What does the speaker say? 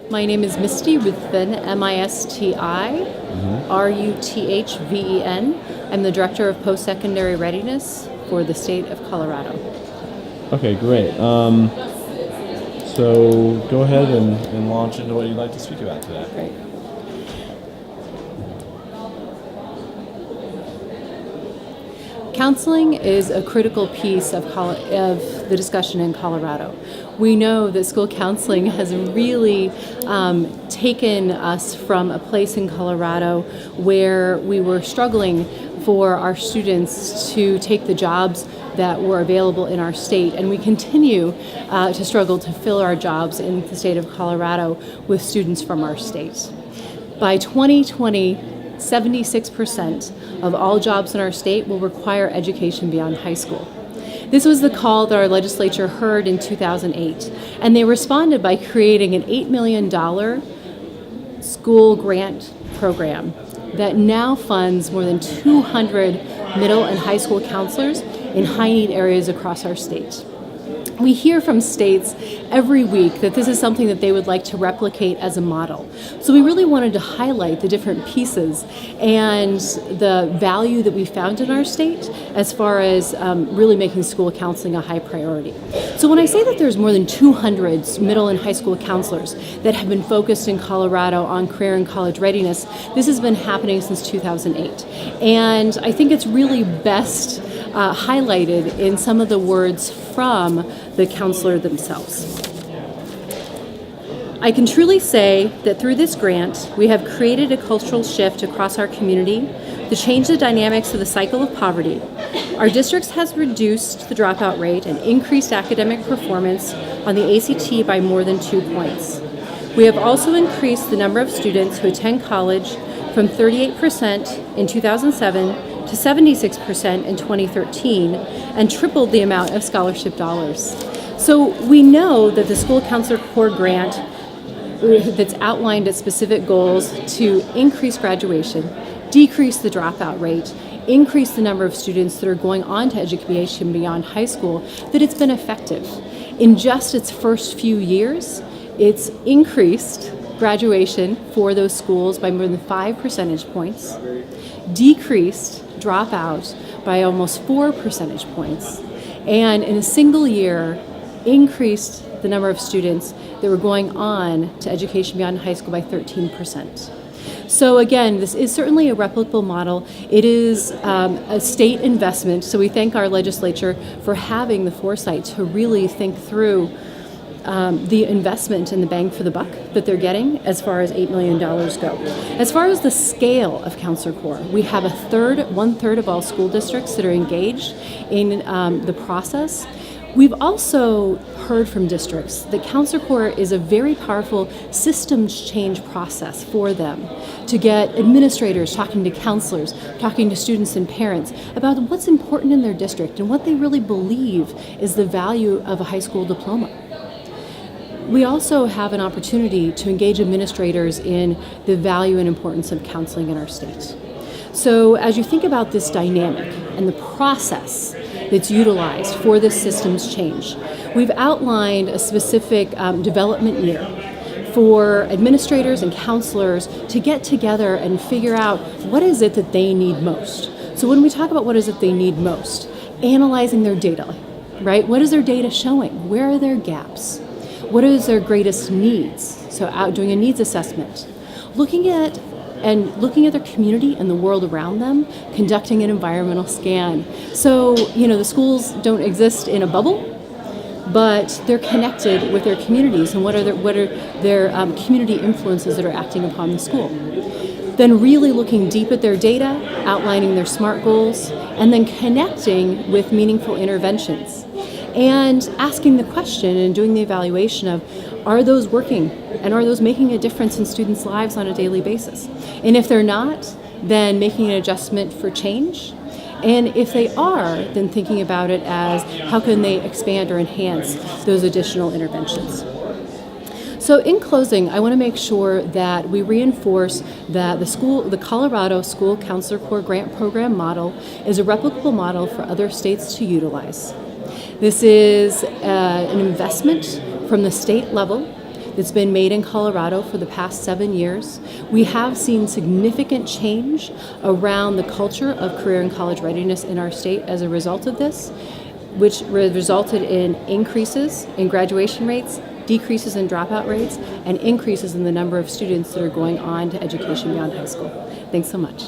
My name is Misti Ruthven, Misti Ruthven. I'm the Director of Post-Secondary Readiness for the state of Colorado. Okay, great. So go ahead and launch into what you'd like to speak about today. Great. Counseling is a critical piece of the discussion in Colorado. We know that school counseling has really taken us from a place in Colorado where we were struggling for our students to take the jobs that were available in our state, and we continue to struggle to fill our jobs in the state of Colorado with students from our state. By 2020, 76% of all jobs in our state will require education beyond high school. This was the call that our legislature heard in 2008, and they responded by creating an $8 million school grant program that now funds more than 200 middle and high school counselors in high-need areas across our state. We hear from states every week that this is something that they would like to replicate as a model. So we really wanted to highlight the different pieces and the value that we found in our state as far as really making school counseling a high priority. So when I say that there's more than 200 middle and high school counselors that have been focused in Colorado on career and college readiness, this has been happening since 2008. And I think it's really best highlighted in some of the words from the counselor themselves. I can truly say that through this grant, we have created a cultural shift across our community to change the dynamics of the cycle of poverty. Our district has reduced the dropout rate and increased academic performance on the ACT by more than 2 points. We have also increased the number of students who attend college from 38% in 2007 to 76% in 2013, and tripled the amount of scholarship dollars. So we know that the School Counselor Corps grant that's outlined its specific goals to increase graduation, decrease the dropout rate, increase the number of students that are going on to education beyond high school, that it's been effective. In just its first few years, it's increased graduation for those schools by more than 5 percentage points, decreased dropout by almost 4 percentage points, and in a single year, increased the number of students that were going on to education beyond high school by 13%. So again, this is certainly a replicable model. It is a state investment, so we thank our legislature for having the foresight to really think through the investment and the bang for the buck that they're getting as far as $8 million go. As far as the scale of Counselor Corps, we have 1/3 of all school districts that are engaged in the process. We've also heard from districts that Counselor Corps is a very powerful systems change process for them to get administrators talking to counselors, talking to students and parents about what's important in their district and what they really believe is the value of a high school diploma. We also have an opportunity to engage administrators in the value and importance of counseling in our state. So as you think about this dynamic and the process that's utilized for this systems change, we've outlined a specific development year for administrators and counselors to get together and figure out what is it that they need most. So when we talk about what is it they need most, analyzing their data, right? What is their data showing? Where are their gaps? What is their greatest needs? So out doing a needs assessment, looking at their community and the world around them, conducting an environmental scan. So, the schools don't exist in a bubble, but they're connected with their communities and what are their community influences that are acting upon the school. Then really looking deep at their data, outlining their SMART goals, and then connecting with meaningful interventions. And asking the question and doing the evaluation of, are those working and are those making a difference in students' lives on a daily basis? And if they're not, then making an adjustment for change. And if they are, then thinking about it as how can they expand or enhance those additional interventions. So in closing, I want to make sure that we reinforce that the Colorado School Counselor Corps Grant Program model is a replicable model for other states to utilize. This is an investment from the state level that's been made in Colorado for the past 7 years. We have seen significant change around the culture of career and college readiness in our state as a result of this, which resulted in increases in graduation rates, decreases in dropout rates, and increases in the number of students that are going on to education beyond high school. Thanks so much.